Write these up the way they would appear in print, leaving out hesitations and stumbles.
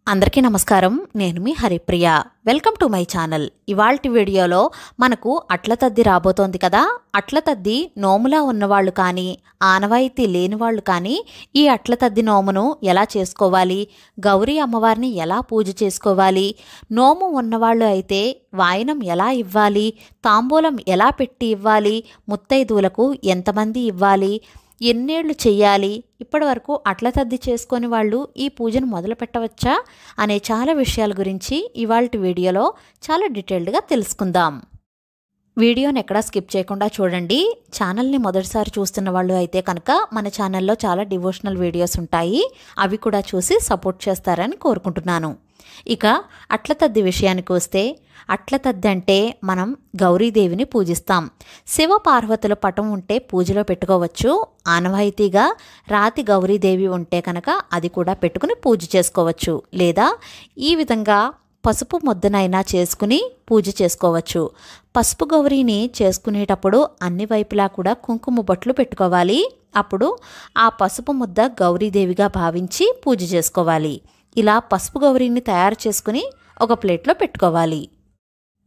అందరికీ నమస్కారం. నేను మీ Haripriya. Welcome to my channel. ఇవాల్టి వీడియోలో మనకు అట్ల తద్ది రాబోతోంది కదా. అట్ల తద్ది నోములా ఉన్నవాళ్ళు కానీ ఆనవాయితీ లేని వాళ్ళు కానీ ఈ అట్ల తద్ది నోమును ఎలా చేసుకోవాలి, గౌరీ అమ్మవారిని ఎలా పూజ చేసుకోవాలి, నోము ఉన్నవాళ్ళు అయితే వాయనం ఎలా ఇవ్వాలి, తాంబూలం ఎలా పెట్టి ఇవ్వాలి, ముత్తైదువులకు ఎంతమంది ఇవ్వాలి, ఎన్నేళ్ళు చెయ్యాలి, ఇప్పటి వరకు అట్ల తద్ది చేసుకొని వాళ్ళు ఈ పూజను మొదలు పెట్టవచ్చా అనే చాలా విషయాల గురించి ఇవాల్టి వీడియోలో చాలా డీటెయిల్డ్గా తెలుసుకుందాం. వీడియోని ఎక్కడా స్కిప్ చేయకుండా చూడండి. ఛానల్ని మొదటిసారి చూస్తున్న వాళ్ళు అయితే కనుక మన ఛానల్లో చాలా డివోషనల్ వీడియోస్ ఉంటాయి, అవి కూడా చూసి సపోర్ట్ చేస్తారని కోరుకుంటున్నాను. ఇక అట్ల తద్ది విషయానికి వస్తే, అట్ల తద్ది అంటే మనం గౌరీదేవిని పూజిస్తాం. శివ పార్వతుల పటం ఉంటే పూజలో పెట్టుకోవచ్చు. ఆనవాయితీగా రాతి గౌరీదేవి ఉంటే కనుక అది కూడా పెట్టుకుని పూజ చేసుకోవచ్చు. లేదా ఈ విధంగా పసుపు ముద్దనైనా చేసుకుని పూజ చేసుకోవచ్చు. పసుపు గౌరీని చేసుకునేటప్పుడు అన్ని వైపులా కూడా కుంకుమ బొట్లు పెట్టుకోవాలి. అప్పుడు ఆ పసుపు ముద్ద గౌరీదేవిగా భావించి పూజ చేసుకోవాలి. ఇలా పసుపు గౌరీని తయారు చేసుకుని ఒక ప్లేట్లో పెట్టుకోవాలి.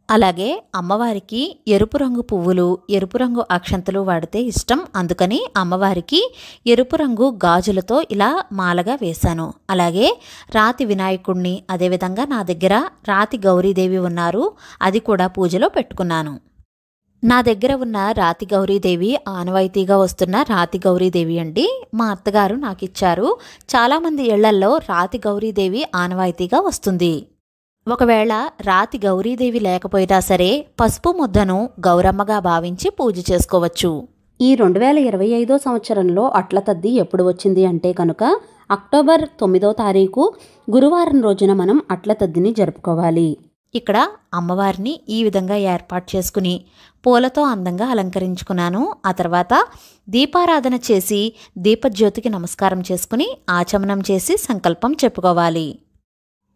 అలాగే అమ్మవారికి ఎరుపు రంగు పువ్వులు, ఎరుపు రంగు అక్షంతలు వాడితే ఇష్టం. అందుకని అమ్మవారికి ఎరుపు రంగు గాజులతో ఇలా మాలగా వేశాను. అలాగే రాతి వినాయకుడిని, అదేవిధంగా నా దగ్గర రాతి గౌరీదేవి ఉన్నారు, అది కూడా పూజలో పెట్టుకున్నాను. నా దగ్గర ఉన్న రాతి గౌరీదేవి ఆనవాయితీగా వస్తున్న రాతి గౌరీదేవి అండి. మా అత్తగారు నాకు ఇచ్చారు. చాలామంది ఇళ్లల్లో రాతి గౌరీదేవి ఆనవాయితీగా వస్తుంది. ఒకవేళ రాతి గౌరీదేవి లేకపోయినా సరే పసుపు ముద్దను గౌరమ్మగా భావించి పూజ చేసుకోవచ్చు. ఈ 2025 సంవత్సరంలో అట్ల తద్ది ఎప్పుడు వచ్చింది అంటే కనుక అక్టోబర్ 9వ తారీఖు గురువారం రోజున మనం అట్ల తద్దిని జరుపుకోవాలి. ఇక్కడ అమ్మవారిని ఈ విధంగా ఏర్పాటు చేసుకుని పూలతో అందంగా అలంకరించుకున్నాను. ఆ తర్వాత దీపారాధన చేసి దీపజ్యోతికి నమస్కారం చేసుకుని ఆచమనం చేసి సంకల్పం చెప్పుకోవాలి.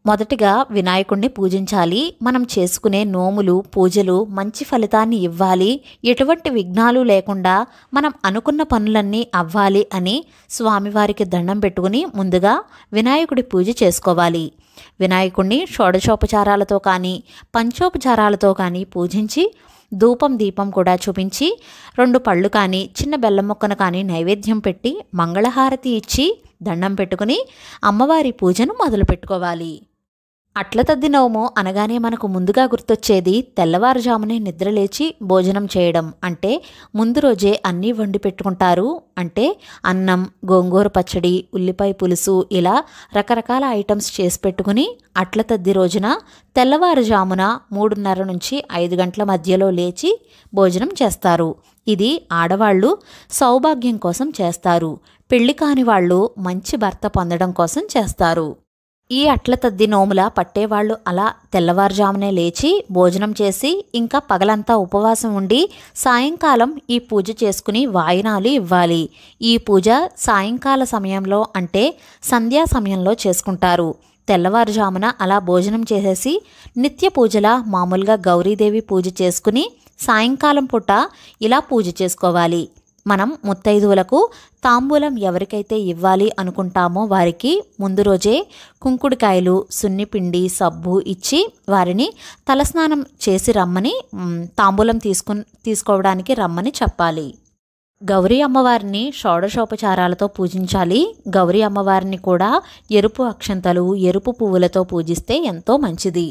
మొదటిగా వినాయకుడిని పూజించాలి. మనం చేసుకునే నోములు, పూజలు మంచి ఫలితాన్ని ఇవ్వాలి, ఎటువంటి విఘ్నాలు లేకుండా మనం అనుకున్న పనులన్నీ అవ్వాలి అని స్వామివారికి దండం పెట్టుకుని ముందుగా వినాయకుడి పూజ చేసుకోవాలి. వినాయకుడిని షోడశోపచారాలతో కానీ పంచోపచారాలతో కానీ పూజించి ధూపం దీపం కూడా చూపించి 2 పళ్ళు కానీ చిన్న బెల్లం ముక్కను కానీ నైవేద్యం పెట్టి మంగళహారతి ఇచ్చి దండం పెట్టుకుని అమ్మవారి పూజను మొదలు పెట్టుకోవాలి. అట్ల తద్ది నోము అనగానే మనకు ముందుగా గుర్తొచ్చేది తెల్లవారుజామునే నిద్రలేచి భోజనం చేయడం. అంటే ముందు రోజే అన్నీ వండి పెట్టుకుంటారు. అంటే అన్నం, గోంగూర పచ్చడి, ఉల్లిపాయ పులుసు, ఇలా రకరకాల ఐటమ్స్ చేసి పెట్టుకుని అట్ల తద్ది రోజున తెల్లవారుజామున 3:30 నుంచి 5 గంటల మధ్యలో లేచి భోజనం చేస్తారు. ఇది ఆడవాళ్ళు సౌభాగ్యం కోసం చేస్తారు. పెళ్లి కాని వాళ్ళు మంచి భర్త పొందడం కోసం చేస్తారు. ఈ అట్ల తద్ది నోముల పట్టేవాళ్ళు అలా తెల్లవారుజామునే లేచి భోజనం చేసి ఇంకా పగలంతా ఉపవాసం ఉండి సాయంకాలం ఈ పూజ చేసుకుని వాయినాలు ఇవ్వాలి. ఈ పూజ సాయంకాల సమయంలో అంటే సంధ్యా సమయంలో చేసుకుంటారు. తెల్లవారుజామున అలా భోజనం చేసేసి నిత్య పూజలా మామూలుగా గౌరీదేవి పూజ చేసుకుని సాయంకాలం పూట ఇలా పూజ చేసుకోవాలి. మనం ముత్తైదువులకు తాంబూలం ఎవరికైతే ఇవ్వాలి అనుకుంటామో వారికి ముందు రోజే కుంకుడుకాయలు, సున్నిపిండి, సబ్బు ఇచ్చి వారిని తలస్నానం చేసి రమ్మని, తాంబూలం తీసుకోవడానికి రమ్మని చెప్పాలి. గౌరీ అమ్మవారిని షోడశోపచారాలతో పూజించాలి. గౌరీ అమ్మవారిని కూడా ఎరుపు అక్షంతలు, ఎరుపు పువ్వులతో పూజిస్తే ఎంతో మంచిది.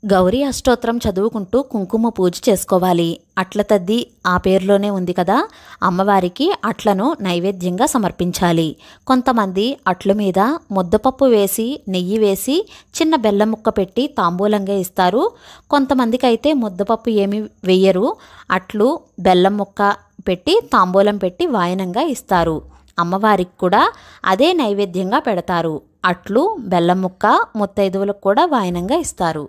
గౌరీ అష్టోత్తరం చదువుకుంటూ కుంకుమ పూజ చేసుకోవాలి. అట్ల తద్ది ఆ పేరులోనే ఉంది కదా. అమ్మవారికి అట్లను నైవేద్యంగా సమర్పించాలి. కొంతమంది అట్ల మీద ముద్దపప్పు వేసి నెయ్యి వేసి చిన్న బెల్లం ముక్క పెట్టి తాంబూలంగా ఇస్తారు. కొంతమందికి అయితే ముద్దపప్పు ఏమి వెయ్యరు, అట్లు బెల్లం ముక్క పెట్టి తాంబూలం పెట్టి వాయనంగా ఇస్తారు. అమ్మవారికి కూడా అదే నైవేద్యంగా పెడతారు. అట్లు బెల్లం ముక్క ముత్తైదువులకు కూడా వాయనంగా ఇస్తారు.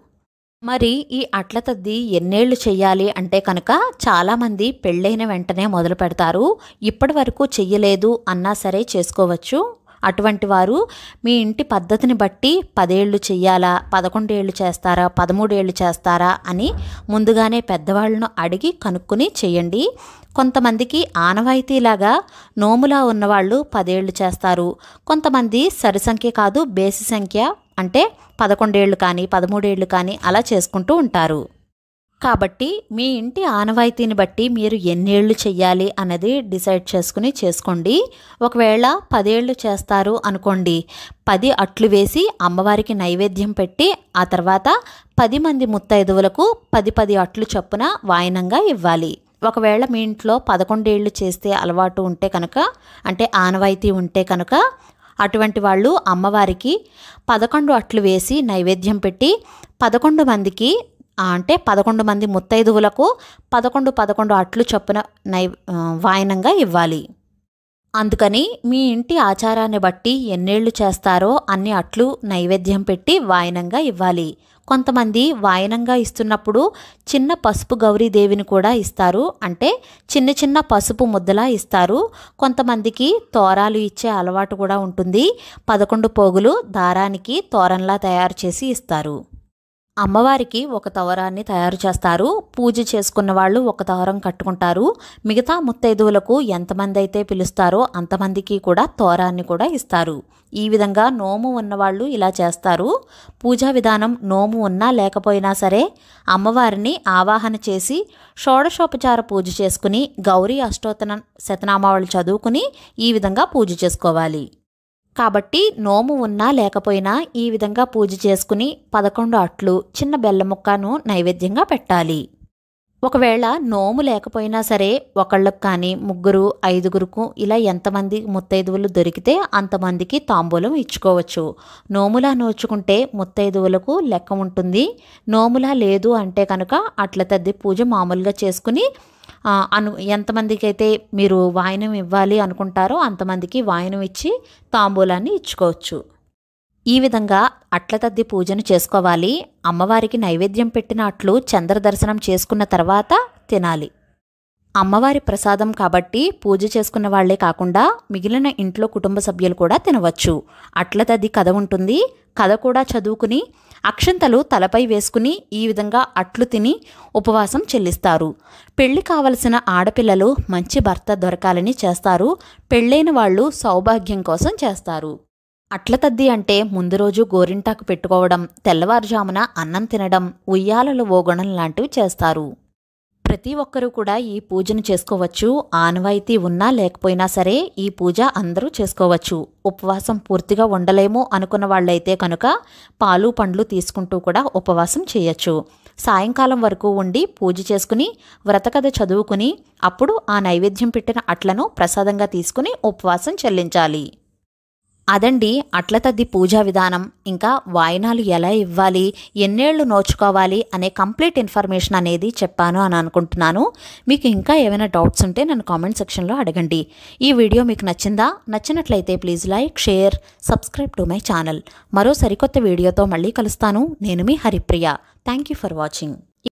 మరి ఈ అట్ల తద్ది ఎన్నేళ్ళు చెయ్యాలి అంటే కనుక చాలామంది పెళ్ళైన వెంటనే మొదలు పెడతారు. ఇప్పటి వరకు చెయ్యలేదు అన్నా సరే చేసుకోవచ్చు. అటువంటి వారు మీ ఇంటి పద్ధతిని బట్టి 10 ఏళ్ళు చెయ్యాలా, 11 ఏళ్ళు చేస్తారా, 13 ఏళ్ళు చేస్తారా అని ముందుగానే పెద్దవాళ్ళను అడిగి కనుక్కుని చెయ్యండి. కొంతమందికి ఆనవాయితీలాగా నోములా ఉన్నవాళ్ళు 10 ఏళ్ళు చేస్తారు. కొంతమంది సరి సంఖ్య కాదు బేసి సంఖ్య అంటే 11 ఏళ్ళు కానీ 13 ఏళ్ళు కానీ అలా చేసుకుంటూ ఉంటారు. కాబట్టి మీ ఇంటి ఆనవాయితీని బట్టి మీరు ఎన్నేళ్ళు చెయ్యాలి అన్నది డిసైడ్ చేసుకుని చేసుకోండి. ఒకవేళ 10 ఏళ్ళు చేస్తారు అనుకోండి, 10 అట్లు వేసి అమ్మవారికి నైవేద్యం పెట్టి ఆ తర్వాత 10 మంది ముత్తైదువులకు 10 అట్లు చొప్పున వాయనంగా ఇవ్వాలి. ఒకవేళ మీ ఇంట్లో 11 ఏళ్ళు చేస్తే అలవాటు ఉంటే కనుక, అంటే ఆనవాయితీ ఉంటే కనుక, అటువంటి వాళ్ళు అమ్మవారికి 11 అట్లు వేసి నైవేద్యం పెట్టి 11 మందికి, అంటే 11 మంది ముత్తైదువులకు 11 అట్లు చొప్పున వాయనంగా ఇవ్వాలి. అందుకని మీ ఇంటి ఆచారాన్ని బట్టి ఎన్నేళ్ళు చేస్తారో అన్ని అట్లు నైవేద్యం పెట్టి వాయనంగా ఇవ్వాలి. కొంతమంది వాయనంగా ఇస్తున్నప్పుడు చిన్న పసుపు గౌరీదేవిని కూడా ఇస్తారు, అంటే చిన్న చిన్న పసుపు ముద్దలా ఇస్తారు. కొంతమందికి తోరాలు ఇచ్చే అలవాటు కూడా ఉంటుంది. 11 పోగులు దారానికి తోరంలా తయారు చేసి ఇస్తారు. అమ్మవారికి ఒక తోరాన్ని తయారు చేస్తారు. పూజ చేసుకున్న వాళ్ళు ఒక తోరం కట్టుకుంటారు. మిగతా ముత్తైదువులకు ఎంతమంది అయితే పిలుస్తారో అంతమందికి కూడా తోరాన్ని కూడా ఇస్తారు. ఈ విధంగా నోము ఉన్నవాళ్ళు ఇలా చేస్తారు. పూజా విధానం నోము ఉన్నా లేకపోయినా సరే అమ్మవారిని ఆవాహన చేసి షోడశోపచార పూజ చేసుకుని గౌరీ అష్టోత్తర శతనామావళి చదువుకుని ఈ విధంగా పూజ చేసుకోవాలి. కాబట్టి నోము ఉన్నా లేకపోయినా ఈ విధంగా పూజ చేసుకుని 11 అట్లు చిన్న బెల్లం ముక్కను నైవేద్యంగా పెట్టాలి. ఒకవేళ నోము లేకపోయినా సరే ఒకళ్ళకు కానీ 3, 5 ఇలా ఎంతమంది ముత్తైదువులు దొరికితే అంతమందికి తాంబూలం ఇచ్చుకోవచ్చు. నోములా నోచుకుంటే ముత్తైదువులకు లెక్క ఉంటుంది. నోములా లేదు అంటే కనుక అట్ల తద్ది పూజ మామూలుగా చేసుకుని ఎంతమందికి అయితే మీరు వాయనం ఇవ్వాలి అనుకుంటారో అంతమందికి వాయనం ఇచ్చి తాంబూలాన్ని ఇచ్చుకోవచ్చు. ఈ విధంగా అట్ల తద్ది పూజను చేసుకోవాలి. అమ్మవారికి నైవేద్యం పెట్టిన అట్లు చంద్ర దర్శనం చేసుకున్న తర్వాత తినాలి. అమ్మవారి ప్రసాదం కాబట్టి పూజ చేసుకున్న వాళ్లే కాకుండా మిగిలిన ఇంట్లో కుటుంబ సభ్యులు కూడా తినవచ్చు. అట్ల తద్ది కథ ఉంటుంది. కథ కూడా చదువుకుని అక్షంతలు తలపై వేసుకుని ఈ విధంగా అట్లు తిని ఉపవాసం చెల్లిస్తారు. పెళ్లి కావలసిన ఆడపిల్లలు మంచి భర్త దొరకాలని చేస్తారు. పెళ్ళైన వాళ్ళు సౌభాగ్యం కోసం చేస్తారు. అట్ల తద్ది అంటే ముందు రోజు గోరింటాకు పెట్టుకోవడం, తెల్లవారుజామున అన్నం తినడం, ఉయ్యాలలు ఊగడం లాంటివి చేస్తారు. ప్రతి ఒక్కరూ కూడా ఈ పూజను చేసుకోవచ్చు. ఆనవాయితీ ఉన్నా లేకపోయినా సరే ఈ పూజ అందరూ చేసుకోవచ్చు. ఉపవాసం పూర్తిగా ఉండలేము అనుకున్న వాళ్ళైతే కనుక పాలు పండ్లు తీసుకుంటూ కూడా ఉపవాసం చేయొచ్చు. సాయంకాలం వరకు ఉండి పూజ చేసుకుని వ్రతకథ చదువుకుని అప్పుడు ఆ నైవేద్యం పెట్టిన అట్లను ప్రసాదంగా తీసుకుని ఉపవాసం చెల్లించాలి. అదండి అట్ల తద్ది పూజా విధానం. ఇంకా వాయనాలు ఎలా ఇవ్వాలి, ఎన్నేళ్లు నోచుకోవాలి అనే కంప్లీట్ ఇన్ఫర్మేషన్ అనేది చెప్పాను అని అనుకుంటున్నాను. మీకు ఇంకా ఏమైనా డౌట్స్ ఉంటే నన్ను కామెంట్ సెక్షన్లో అడగండి. ఈ వీడియో మీకు నచ్చిందా? నచ్చినట్లయితే please like, share, subscribe to my channel. మరో సరికొత్త వీడియోతో మళ్ళీ కలుస్తాను. నేను మీ Haripriya. Thank you for watching.